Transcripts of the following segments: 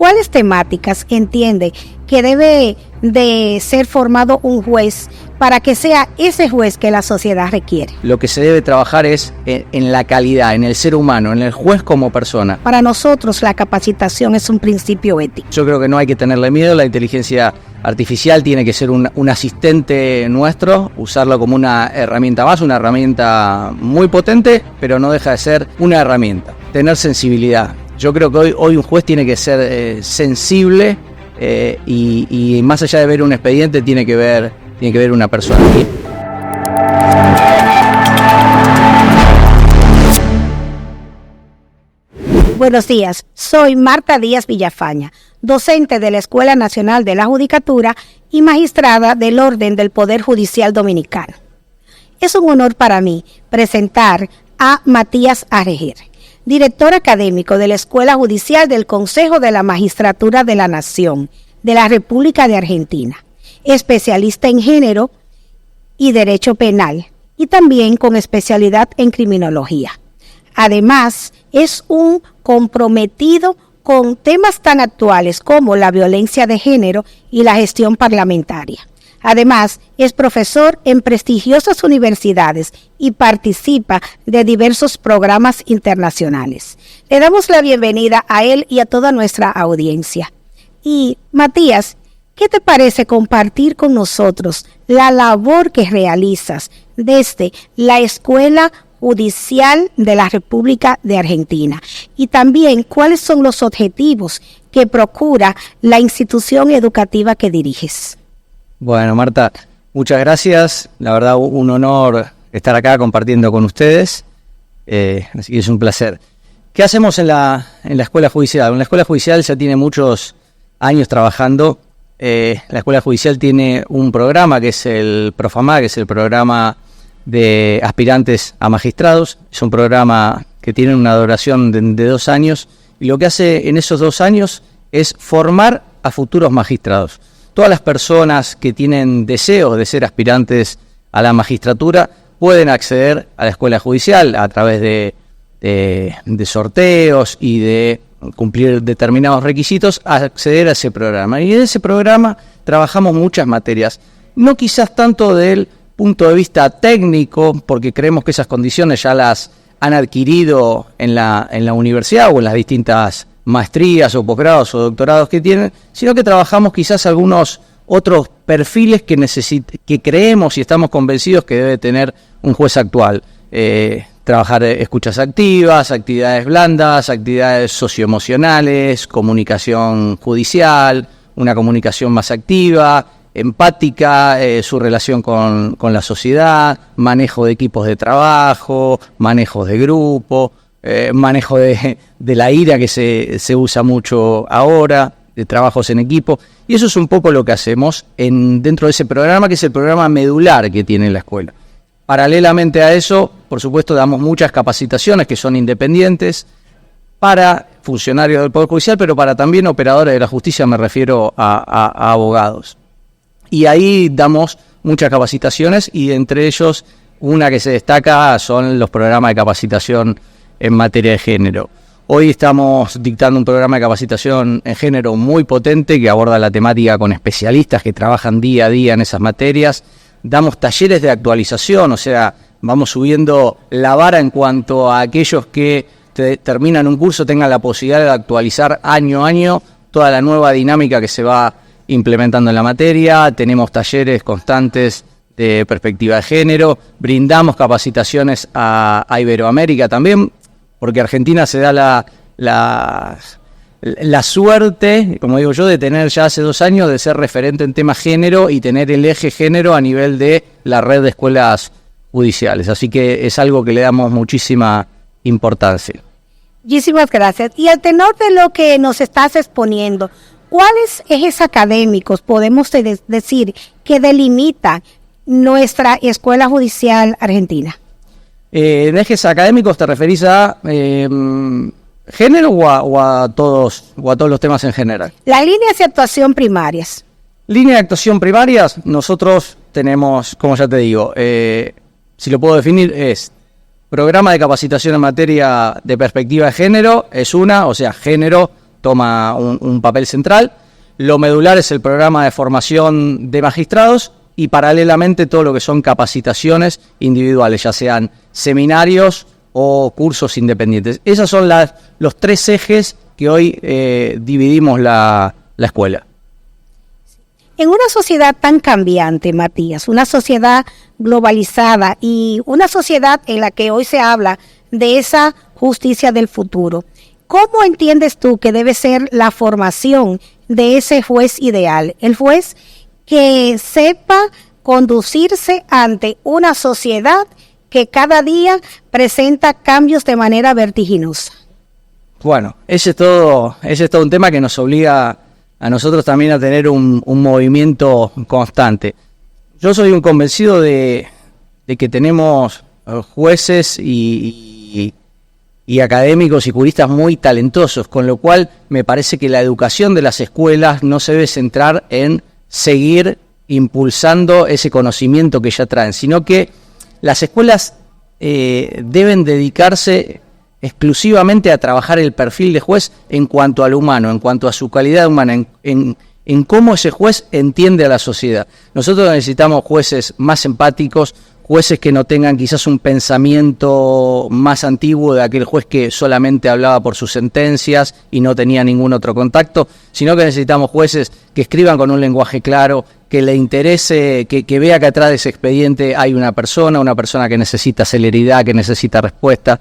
¿cuáles temáticas entiende que debe de ser formado un juez para que sea ese juez que la sociedad requiere? Lo que se debe trabajar es en la calidad, en el ser humano, en el juez como persona. Para nosotros la capacitación es un principio ético. Yo creo que no hay que tenerle miedo, la inteligencia artificial tiene que ser un asistente nuestro, usarlo como una herramienta más, una herramienta muy potente, pero no deja de ser una herramienta. Tener sensibilidad. Yo creo que hoy un juez tiene que ser sensible y más allá de ver un expediente tiene que ver una persona. Buenos días, soy Marta Díaz Villafaña, docente de la Escuela Nacional de la Judicatura y magistrada del Orden del Poder Judicial Dominicano. Es un honor para mí presentar a Matías Arejer, director académico de la Escuela Judicial del Consejo de la Magistratura de la Nación de la República de Argentina, especialista en género y derecho penal y también con especialidad en criminología. Además, es un comprometido con temas tan actuales como la violencia de género y la gestión parlamentaria. Además, es profesor en prestigiosas universidades y participa de diversos programas internacionales. Le damos la bienvenida a él y a toda nuestra audiencia. Y, Matías, ¿qué te parece compartir con nosotros la labor que realizas desde la Escuela Judicial de la República de Argentina? Y también, ¿cuáles son los objetivos que procura la institución educativa que diriges? Bueno, Marta, muchas gracias. La verdad, un honor estar acá compartiendo con ustedes. Así que es un placer. ¿Qué hacemos en la Escuela Judicial? En la Escuela Judicial ya tiene muchos años trabajando. La Escuela Judicial tiene un programa que es el Profamag, que es el programa de aspirantes a magistrados. Es un programa que tiene una duración de 2 años y lo que hace en esos 2 años es formar a futuros magistrados. Todas las personas que tienen deseos de ser aspirantes a la magistratura pueden acceder a la Escuela Judicial a través de sorteos y de cumplir determinados requisitos, a acceder a ese programa. Y en ese programa trabajamos muchas materias, no quizás tanto del punto de vista técnico, porque creemos que esas condiciones ya las han adquirido en la universidad o en las distintas maestrías o posgrados o doctorados que tienen, sino que trabajamos quizás algunos otros perfiles que creemos y estamos convencidos que debe tener un juez actual. Trabajar escuchas activas, actividades blandas, actividades socioemocionales, comunicación judicial, una comunicación más activa, empática, su relación con la sociedad, manejo de equipos de trabajo, manejo de grupo, manejo de la ira que se usa mucho ahora, de trabajos en equipo. Y eso es un poco lo que hacemos dentro de ese programa, que es el programa medular que tiene la escuela. Paralelamente a eso, por supuesto, damos muchas capacitaciones que son independientes para funcionarios del Poder Judicial, pero para también operadores de la justicia, me refiero a abogados. Y ahí damos muchas capacitaciones y entre ellos una que se destaca son los programas de capacitación en materia de género. Hoy estamos dictando un programa de capacitación en género muy potente que aborda la temática con especialistas que trabajan día a día en esas materias. Damos talleres de actualización, o sea, vamos subiendo la vara en cuanto a aquellos que terminan un curso tengan la posibilidad de actualizar año a año toda la nueva dinámica que se va implementando en la materia. Tenemos talleres constantes de perspectiva de género, brindamos capacitaciones a Iberoamérica también, porque Argentina se da la suerte, como digo yo, de tener ya hace 2 años de ser referente en temas género y tener el eje género a nivel de la red de escuelas judiciales. Así que es algo que le damos muchísima importancia. Muchísimas gracias. Y al tenor de lo que nos estás exponiendo, ¿cuáles ejes académicos podemos decir que delimitan nuestra Escuela Judicial Argentina? ¿En ejes académicos te referís a género o a todos los temas en general? Las líneas de actuación primarias. Líneas de actuación primarias, nosotros tenemos, como ya te digo, si lo puedo definir, es programa de capacitación en materia de perspectiva de género, es una, o sea, género toma un papel central. Lo medular es el programa de formación de magistrados y paralelamente todo lo que son capacitaciones individuales, ya sean seminarios o cursos independientes. Esos son los 3 ejes que hoy dividimos la escuela. En una sociedad tan cambiante, Matías, una sociedad globalizada y una sociedad en la que hoy se habla de esa justicia del futuro, ¿cómo entiendes tú que debe ser la formación de ese juez ideal? El juez que sepa conducirse ante una sociedad que cada día presenta cambios de manera vertiginosa. Bueno, ese es todo un tema que nos obliga a nosotros también a tener un movimiento constante. Yo soy un convencido de que tenemos jueces y académicos y juristas muy talentosos, con lo cual me parece que la educación de las escuelas no se debe centrar en seguir impulsando ese conocimiento que ya traen, sino que las escuelas deben dedicarse exclusivamente a trabajar el perfil de juez en cuanto al humano, en cuanto a su calidad humana, en cómo ese juez entiende a la sociedad. Nosotros necesitamos jueces más empáticos, jueces que no tengan quizás un pensamiento más antiguo de aquel juez que solamente hablaba por sus sentencias y no tenía ningún otro contacto, sino que necesitamos jueces que escriban con un lenguaje claro, que le interese, que vea que atrás de ese expediente hay una persona que necesita celeridad, que necesita respuesta.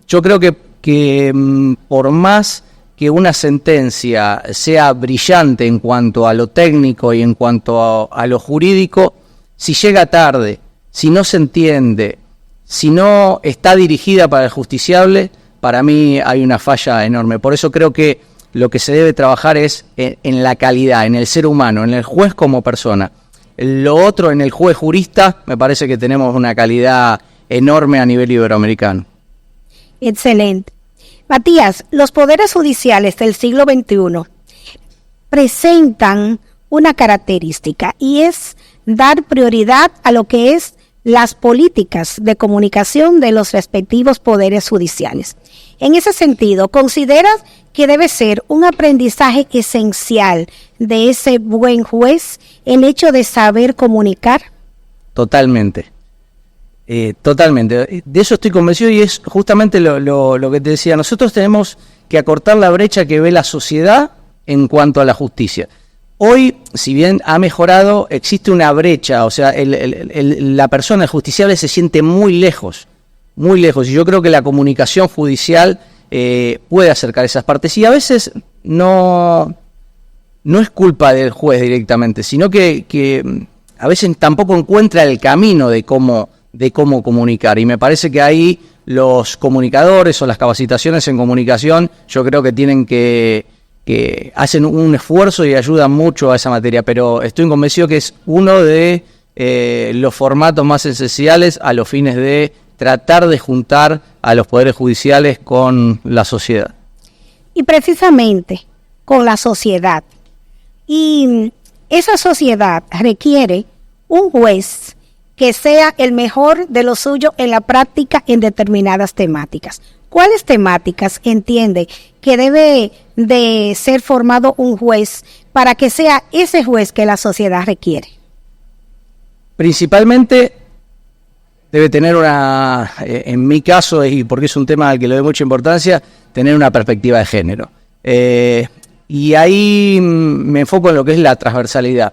Yo creo que por más que una sentencia sea brillante en cuanto a lo técnico y en cuanto a lo jurídico, si llega tarde, si no se entiende, si no está dirigida para el justiciable, para mí hay una falla enorme. Por eso creo que lo que se debe trabajar es en la calidad, en el ser humano, en el juez como persona. Lo otro, en el juez jurista, me parece que tenemos una calidad enorme a nivel iberoamericano. Excelente. Matías, los poderes judiciales del siglo XXI presentan una característica y es dar prioridad a lo que es las políticas de comunicación de los respectivos poderes judiciales. En ese sentido, ¿consideras que debe ser un aprendizaje esencial de ese buen juez el hecho de saber comunicar? Totalmente. Totalmente. De eso estoy convencido y es justamente lo que te decía. Nosotros tenemos que acortar la brecha que ve la sociedad en cuanto a la justicia. Hoy, si bien ha mejorado, existe una brecha, o sea, la persona, el justiciable, se siente muy lejos, y yo creo que la comunicación judicial puede acercar esas partes, y a veces no es culpa del juez directamente, sino que a veces tampoco encuentra el camino de cómo comunicar, y me parece que ahí los comunicadores o las capacitaciones en comunicación, yo creo que tienen que hacen un esfuerzo y ayudan mucho a esa materia, pero estoy convencido que es uno de los formatos más esenciales a los fines de tratar de juntar a los poderes judiciales con la sociedad. Y precisamente con la sociedad. Y esa sociedad requiere un juez que sea el mejor de lo suyo en la práctica en determinadas temáticas. ¿Cuáles temáticas entiende que debe de ser formado un juez para que sea ese juez que la sociedad requiere? Principalmente debe tener en mi caso, y porque es un tema al que le doy mucha importancia, tener una perspectiva de género. Y ahí me enfoco en lo que es la transversalidad.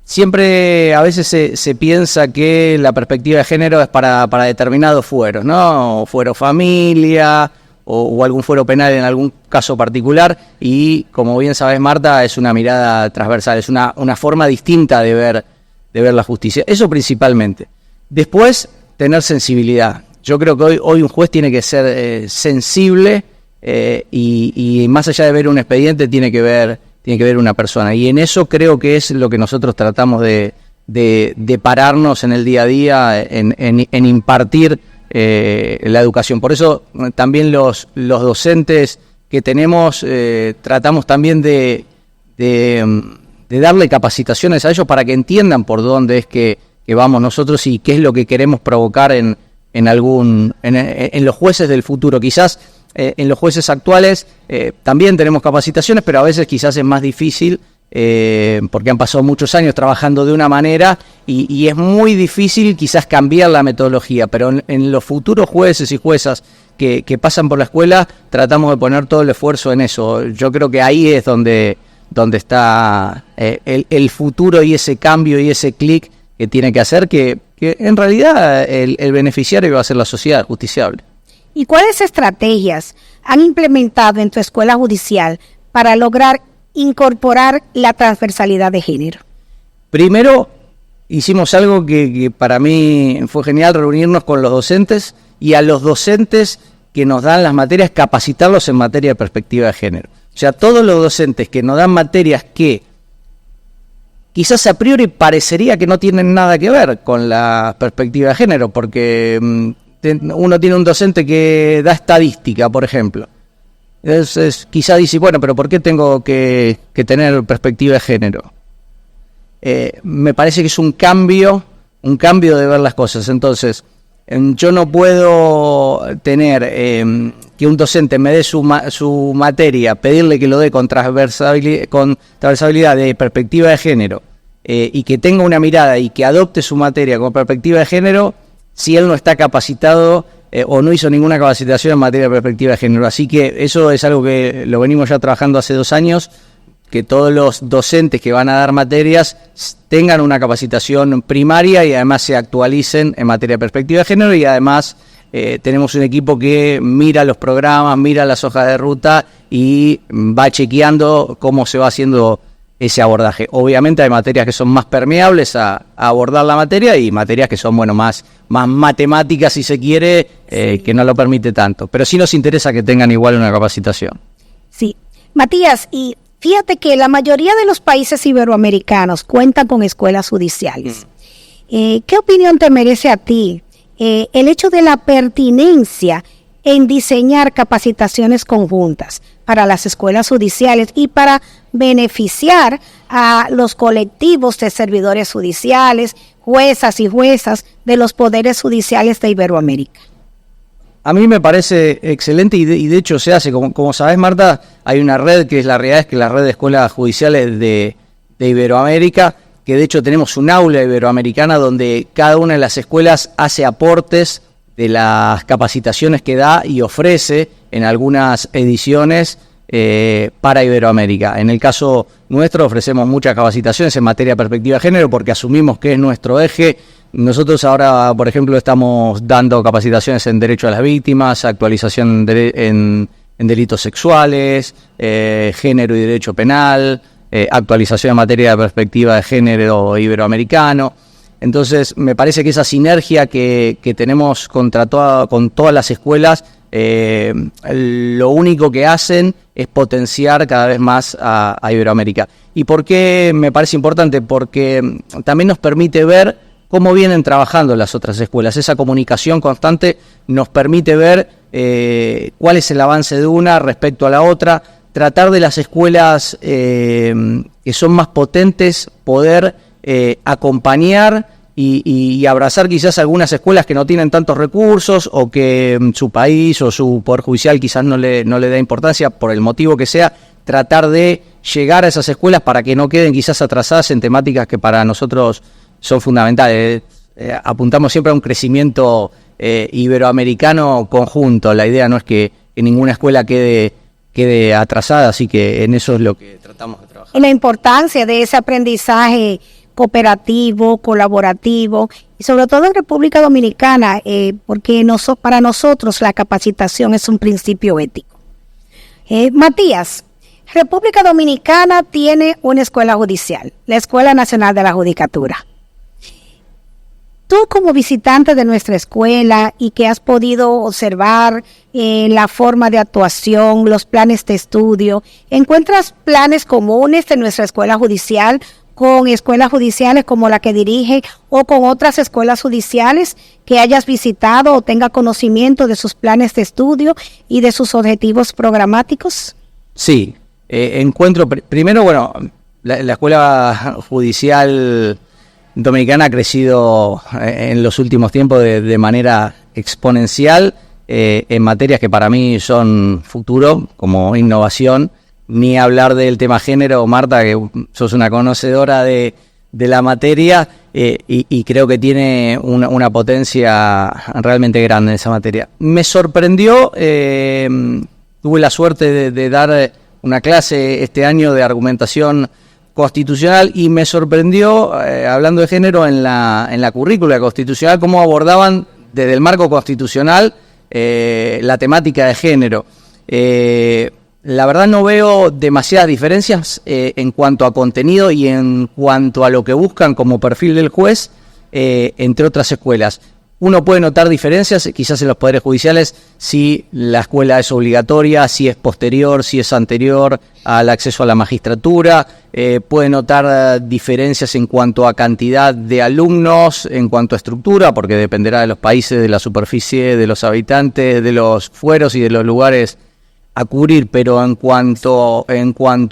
Siempre a veces se piensa que la perspectiva de género es para determinados fueros, ¿no? O fuero familia o algún fuero penal en algún caso particular, y como bien sabes, Marta, es una mirada transversal, es una forma distinta de ver la justicia. Eso principalmente. Después, tener sensibilidad. Yo creo que hoy un juez tiene que ser sensible y más allá de ver un expediente tiene que ver una persona, y en eso creo que es lo que nosotros tratamos de pararnos en el día a día, en impartir la educación. Por eso también los docentes que tenemos tratamos también de darle capacitaciones a ellos para que entiendan por dónde es que vamos nosotros y qué es lo que queremos provocar en los jueces del futuro. Quizás en los jueces actuales también tenemos capacitaciones, pero a veces quizás es más difícil porque han pasado muchos años trabajando de una manera y es muy difícil quizás cambiar la metodología, pero en los futuros jueces y juezas que pasan por la escuela tratamos de poner todo el esfuerzo en eso. Yo creo que ahí es donde está el futuro y ese cambio y ese clic que tiene que hacer, que en realidad el beneficiario va a ser la sociedad justiciable. ¿Y cuáles estrategias han implementado en tu escuela judicial para lograr incorporar la transversalidad de género? Primero, hicimos algo que para mí fue genial, reunirnos con los docentes y a los docentes que nos dan las materias, capacitarlos en materia de perspectiva de género. O sea, todos los docentes que nos dan materias que quizás a priori parecería que no tienen nada que ver con la perspectiva de género, porque uno tiene un docente que da estadística, por ejemplo. Entonces, quizá dice, bueno, pero ¿por qué tengo que tener perspectiva de género? Me parece que es un cambio de ver las cosas. Entonces, yo no puedo tener que un docente me dé su materia, pedirle que lo dé con transversalidad de perspectiva de género, y que tenga una mirada y que adopte su materia con perspectiva de género, si él no está capacitado o no hizo ninguna capacitación en materia de perspectiva de género. Así que eso es algo que lo venimos ya trabajando hace 2 años, que todos los docentes que van a dar materias tengan una capacitación primaria y además se actualicen en materia de perspectiva de género, y además tenemos un equipo que mira los programas, mira las hojas de ruta y va chequeando cómo se va haciendo ese abordaje. Obviamente hay materias que son más permeables a abordar la materia y materias que son más matemáticas, si se quiere, que no lo permite tanto. Pero sí nos interesa que tengan igual una capacitación. Sí. Matías, y fíjate que la mayoría de los países iberoamericanos cuentan con escuelas judiciales. ¿Qué opinión te merece a ti el hecho de la pertinencia en diseñar capacitaciones conjuntas para las escuelas judiciales y para beneficiar a los colectivos de servidores judiciales, juezas y juezas de los poderes judiciales de Iberoamérica? A mí me parece excelente y de hecho se hace. Como sabés, Marta, hay una red que es la realidad, es que la red de escuelas judiciales de Iberoamérica, que de hecho tenemos un aula iberoamericana donde cada una de las escuelas hace aportes de las capacitaciones que da y ofrece en algunas ediciones para Iberoamérica. En el caso nuestro ofrecemos muchas capacitaciones en materia de perspectiva de género porque asumimos que es nuestro eje. Nosotros ahora, por ejemplo, estamos dando capacitaciones en derecho a las víctimas, actualización en delitos sexuales, género y derecho penal, actualización en materia de perspectiva de género iberoamericano. Entonces, me parece que esa sinergia que tenemos con todas las escuelas, lo único que hacen es potenciar cada vez más a Iberoamérica. ¿Y por qué me parece importante? Porque también nos permite ver cómo vienen trabajando las otras escuelas. Esa comunicación constante nos permite ver cuál es el avance de una respecto a la otra, tratar de las escuelas que son más potentes, poder acompañar y abrazar quizás algunas escuelas que no tienen tantos recursos o que su país o su poder judicial quizás no le da importancia por el motivo que sea, tratar de llegar a esas escuelas para que no queden quizás atrasadas en temáticas que para nosotros son fundamentales. Apuntamos siempre a un crecimiento iberoamericano conjunto. La idea no es que ninguna escuela quede atrasada, así que en eso es lo que tratamos de trabajar. Y la importancia de ese aprendizaje cooperativo, colaborativo, y sobre todo en República Dominicana, porque para nosotros la capacitación es un principio ético. Matías, República Dominicana tiene una escuela judicial, la Escuela Nacional de la Judicatura. Tú como visitante de nuestra escuela y que has podido observar la forma de actuación, los planes de estudio, ¿encuentras planes comunes de nuestra escuela judicial con escuelas judiciales como la que dirige o con otras escuelas judiciales que hayas visitado o tenga conocimiento de sus planes de estudio y de sus objetivos programáticos? Sí, encuentro, primero, bueno, la escuela judicial dominicana ha crecido en los últimos tiempos de manera exponencial en materias que para mí son futuro, como innovación, ni hablar del tema género. Marta, que sos una conocedora de la materia, y creo que tiene una potencia realmente grande en esa materia. Me sorprendió, tuve la suerte de dar una clase este año de argumentación constitucional, y me sorprendió, hablando de género, en la currícula constitucional, cómo abordaban desde el marco constitucional la temática de género. La verdad no veo demasiadas diferencias en cuanto a contenido y en cuanto a lo que buscan como perfil del juez entre otras escuelas. Uno puede notar diferencias quizás en los poderes judiciales, si la escuela es obligatoria, si es posterior, si es anterior al acceso a la magistratura. Puede notar diferencias en cuanto a cantidad de alumnos, en cuanto a estructura, porque dependerá de los países, de la superficie, de los habitantes, de los fueros y de los lugares a cubrir. Pero en cuanto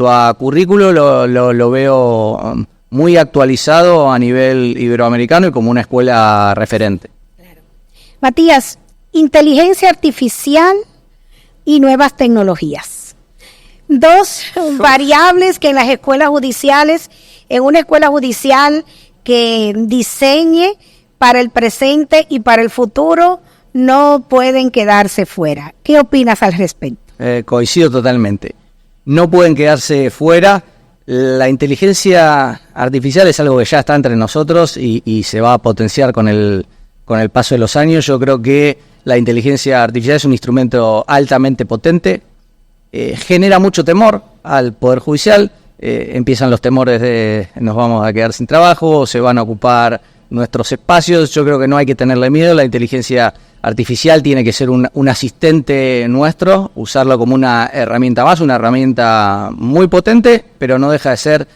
a currículo lo veo muy actualizado a nivel iberoamericano y como una escuela referente. Matías, inteligencia artificial y nuevas tecnologías. Dos variables que en las escuelas judiciales, en una escuela judicial que diseñe para el presente y para el futuro, no pueden quedarse fuera. ¿Qué opinas al respecto? Coincido totalmente. No pueden quedarse fuera. La inteligencia artificial es algo que ya está entre nosotros y se va a potenciar con el paso de los años. Yo creo que la inteligencia artificial es un instrumento altamente potente, genera mucho temor al Poder Judicial. Empiezan los temores de nos vamos a quedar sin trabajo, se van a ocupar nuestros espacios. Yo creo que no hay que tenerle miedo. La inteligencia artificial tiene que ser un asistente nuestro, usarlo como una herramienta más, una herramienta muy potente, pero no deja de ser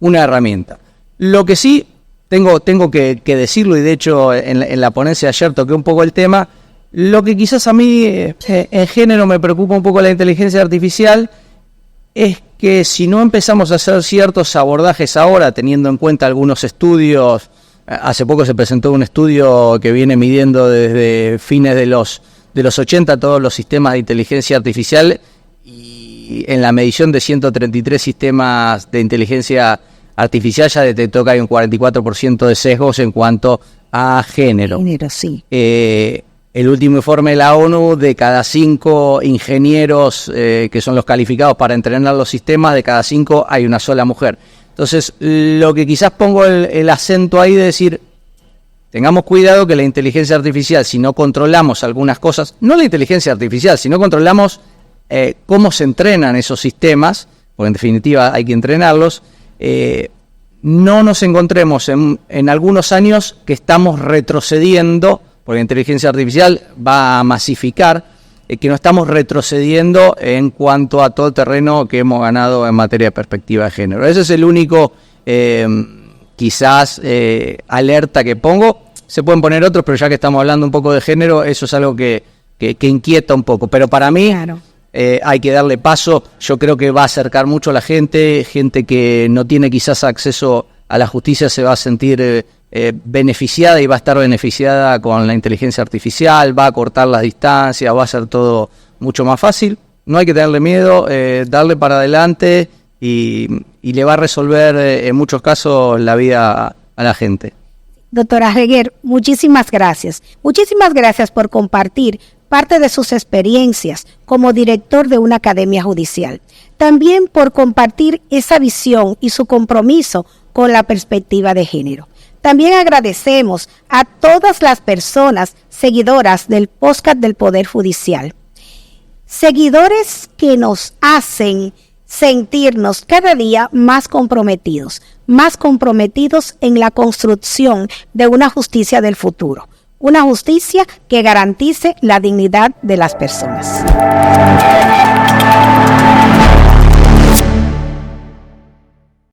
una herramienta. Lo que sí tengo que decirlo, y de hecho en la ponencia de ayer toqué un poco el tema, lo que quizás a mí en género me preocupa un poco la inteligencia artificial, es que si no empezamos a hacer ciertos abordajes ahora, teniendo en cuenta algunos estudios. Hace poco se presentó un estudio que viene midiendo desde fines de los 80 todos los sistemas de inteligencia artificial, y en la medición de 133 sistemas de inteligencia artificial ya detectó que hay un 44% de sesgos en cuanto a género. Sí. El último informe de la ONU, de cada 5 ingenieros que son los calificados para entrenar los sistemas, de cada 5 hay una sola mujer. Entonces, lo que quizás pongo el acento ahí de decir, tengamos cuidado que la inteligencia artificial, si no controlamos algunas cosas, no la inteligencia artificial, si no controlamos cómo se entrenan esos sistemas, porque en definitiva hay que entrenarlos, no nos encontremos en algunos años que estamos retrocediendo, porque la inteligencia artificial va a masificar, que no estamos retrocediendo en cuanto a todo el terreno que hemos ganado en materia de perspectiva de género. Ese es el único, quizás, alerta que pongo. Se pueden poner otros, pero ya que estamos hablando un poco de género, eso es algo que inquieta un poco. Pero para mí, claro, hay que darle paso. Yo creo que va a acercar mucho a la gente que no tiene quizás acceso a la justicia se va a sentir beneficiada y va a estar beneficiada con la inteligencia artificial, va a cortar las distancias, va a ser todo mucho más fácil. No hay que tenerle miedo, darle para adelante y le va a resolver en muchos casos la vida a la gente. Doctora Reguer, muchísimas gracias. Muchísimas gracias por compartir parte de sus experiencias como director de una academia judicial. También por compartir esa visión y su compromiso con la perspectiva de género. También agradecemos a todas las personas seguidoras del podcast del Poder Judicial. Seguidores que nos hacen sentirnos cada día más comprometidos en la construcción de una justicia del futuro. Una justicia que garantice la dignidad de las personas.